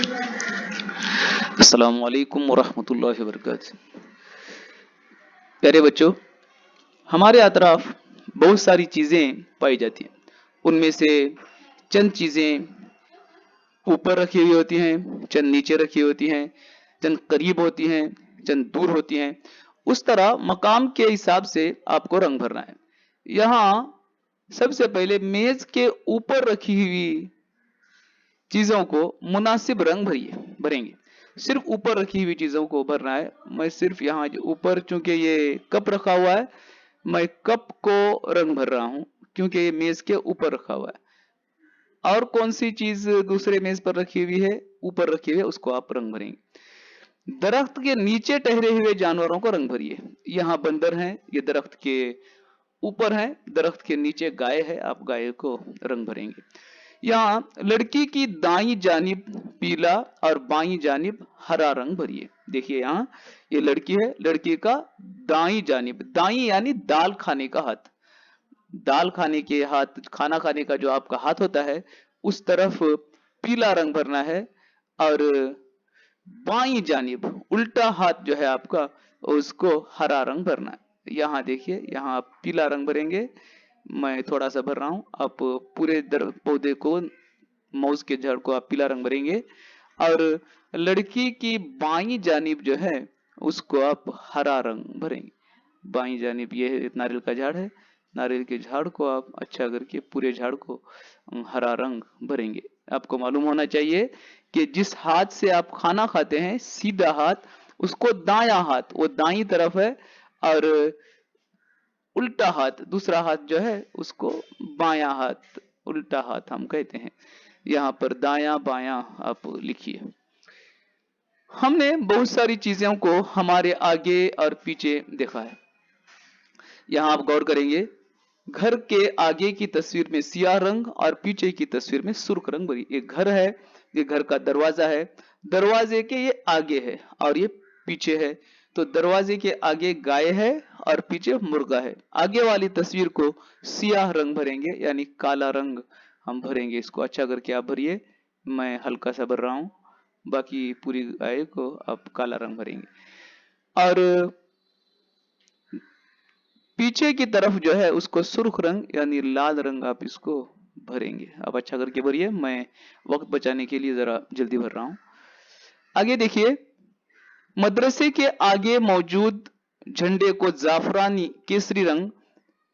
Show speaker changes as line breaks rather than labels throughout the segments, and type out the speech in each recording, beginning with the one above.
अस्सलाम वालेकुम वरहमतुल्लाहि वबरकातुहू। प्यारे बच्चों, हमारे अतराफ बहुत सारी चीजें पाई जाती हैं। उनमें से चंद चीजें ऊपर रखी हुई होती हैं, चंद नीचे रखी होती हैं, चंद करीब होती हैं, चंद दूर होती हैं। उस तरह मकाम के हिसाब से आपको रंग भरना है। यहाँ सबसे पहले मेज के ऊपर रखी हुई चीजों को मुनासिब रंग भरेंगे। सिर्फ ऊपर रखी हुई चीजों को भरना है। मैं सिर्फ यहाँ ऊपर, चूंकि ये कप रखा हुआ है, मैं कप को रंग भर रहा हूं क्योंकि ये मेज के ऊपर रखा हुआ है। और कौन सी चीज दूसरे मेज पर रखी हुई है, ऊपर रखी हुई है, उसको आप रंग भरेंगे। दरख्त के नीचे ठहरे हुए जानवरों को रंग भरिए। यहाँ बंदर है, ये दरख्त के ऊपर है, दरख्त के नीचे गाय है, आप गाय को रंग भरेंगे। यहाँ लड़की की दाई जानिब पीला और बाई जानिब हरा रंग भरिए। देखिए यहाँ ये लड़की है, लड़की का दाई जानिब, दाई यानी दाल खाने का हाथ, दाल खाने के हाथ, खाना खाने का जो आपका हाथ होता है, उस तरफ पीला रंग भरना है। और बाई जानिब उल्टा हाथ जो है आपका, उसको हरा रंग भरना है। यहाँ देखिए, यहाँ आप पीला रंग भरेंगे, मैं थोड़ा सा भर रहा हूं। आप पूरे पौधे को, मौज के झाड़ को आप पीला रंग भरेंगे। और लड़की की बाई जानिब जो है उसको आप हरा रंग भरेंगे। बाई जानिब ये नारियल का झाड़ है, नारियल के झाड़ को आप अच्छा करके पूरे झाड़ को हरा रंग भरेंगे। आपको मालूम होना चाहिए कि जिस हाथ से आप खाना खाते हैं, सीधा हाथ, उसको दाया हाथ, वो दाई तरफ है, और उल्टा हाथ, दूसरा हाथ जो है उसको बाया हाथ, उल्टा हाथ हम कहते हैं। यहाँ पर दाया बाया आप लिखिए। हमने बहुत सारी चीजों को हमारे आगे और पीछे देखा है। यहाँ आप गौर करेंगे, घर के आगे की तस्वीर में सियाह रंग और पीछे की तस्वीर में सुर्ख रंग भरी। ये घर है, ये घर का दरवाजा है, दरवाजे के ये आगे है और ये पीछे है। तो दरवाजे के आगे गाय है और पीछे मुर्गा है। आगे वाली तस्वीर को सियाह रंग भरेंगे, यानी काला रंग हम भरेंगे। इसको अच्छा करके आप भरिए, मैं हल्का सा भर रहा हूं, बाकी पूरी गाय को आप काला रंग भरेंगे। और पीछे की तरफ जो है उसको सुर्ख रंग यानी लाल रंग आप इसको भरेंगे। अब अच्छा करके भरिए, मैं वक्त बचाने के लिए जरा जल्दी भर रहा हूं। आगे देखिए, मदरसे के आगे मौजूद झंडे को जाफरानी केसरी रंग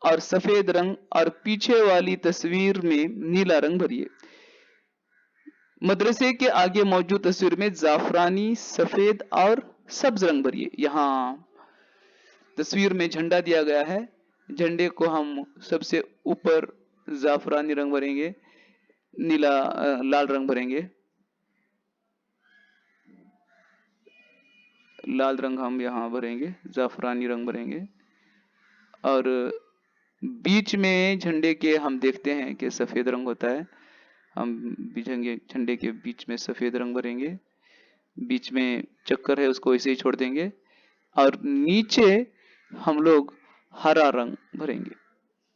और सफेद रंग और पीछे वाली तस्वीर में नीला रंग भरिए। मदरसे के आगे मौजूद तस्वीर में जाफरानी, सफेद और सब्ज रंग भरिए। यहाँ तस्वीर में झंडा दिया गया है, झंडे को हम सबसे ऊपर जाफरानी रंग भरेंगे, नीला लाल रंग भरेंगे, लाल रंग हम यहाँ भरेंगे, जाफरानी रंग भरेंगे। और बीच में झंडे के हम देखते हैं कि सफेद रंग होता है, हम झंडे के बीच में सफेद रंग भरेंगे। बीच में चक्कर है, उसको ऐसे ही छोड़ देंगे। और नीचे हम लोग हरा रंग भरेंगे।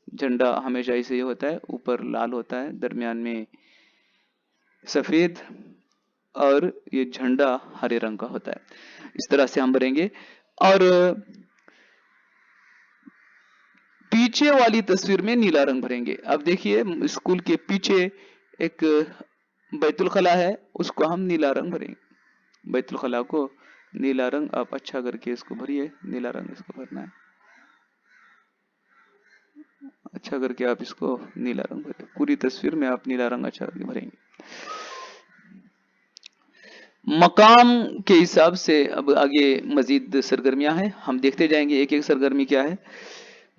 झंडा हमेशा ऐसे ही होता है, ऊपर लाल होता है, दरमियान में सफेद, और ये झंडा हरे रंग का होता है। इस तरह से हम भरेंगे। और पीछे वाली तस्वीर में नीला रंग भरेंगे। अब देखिए, स्कूल के पीछे एक बैतुल खला है, उसको हम नीला रंग भरेंगे। बैतुल खला को नीला रंग आप अच्छा करके इसको भरिए, नीला रंग इसको भरना है, अच्छा करके आप इसको नीला रंग भरिए। पूरी तस्वीर में आप नीला रंग अच्छा करके भरेंगे। मकाम के हिसाब से अब आगे मजीद सरगर्मियां हैं, हम देखते जाएंगे एक एक सरगर्मी क्या है।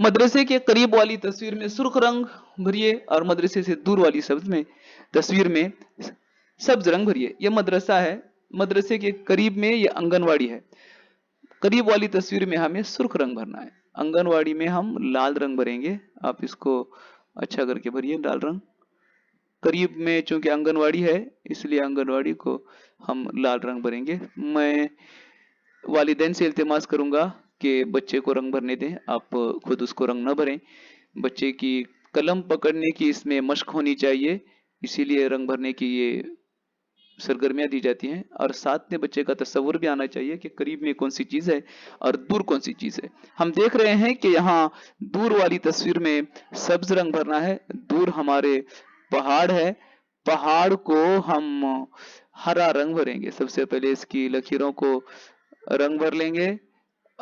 मदरसे के करीब वाली तस्वीर में सुर्ख रंग भरिए और मदरसे से दूर वाली तस्वीर में सब्ज रंग भरिए। यह मदरसा है, मदरसे के करीब में ये आंगनवाड़ी है। करीब वाली तस्वीर में हमें सुर्ख रंग भरना है, आंगनवाड़ी में हम लाल रंग भरेंगे। आप इसको अच्छा करके भरिए, लाल रंग। करीब में चूंकि आंगनवाड़ी है, इसलिए आंगनवाड़ी को हम लाल रंग भरेंगे। मैं वालिदैन से इल्तिमास करूंगा कि बच्चे को रंग भरने दें, आप खुद उसको रंग न भरें। बच्चे की कलम पकड़ने की इसमें मशक होनी चाहिए, इसीलिए रंग भरने की ये सरगर्मियां दी जाती हैं, और साथ में बच्चे का तस्वुर भी आना चाहिए कि करीब में कौन सी चीज है और दूर कौन सी चीज है। हम देख रहे हैं कि यहाँ दूर वाली तस्वीर में सब्ज रंग भरना है, दूर हमारे पहाड़ है, पहाड़ को हम हरा रंग भरेंगे। सबसे पहले इसकी लकीरों को रंग भर लेंगे,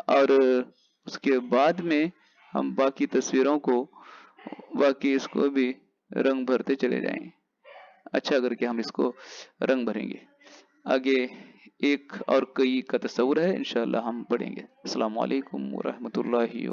और उसके बाद में हम बाकी तस्वीरों को, बाकी इसको भी रंग भरते चले जाएंगे। अच्छा करके हम इसको रंग भरेंगे। आगे एक और कई का तस्वुर है, इंशाअल्लाह हम पढ़ेंगे। अस्सलाम वालेकुम व रहमतुल्लाहि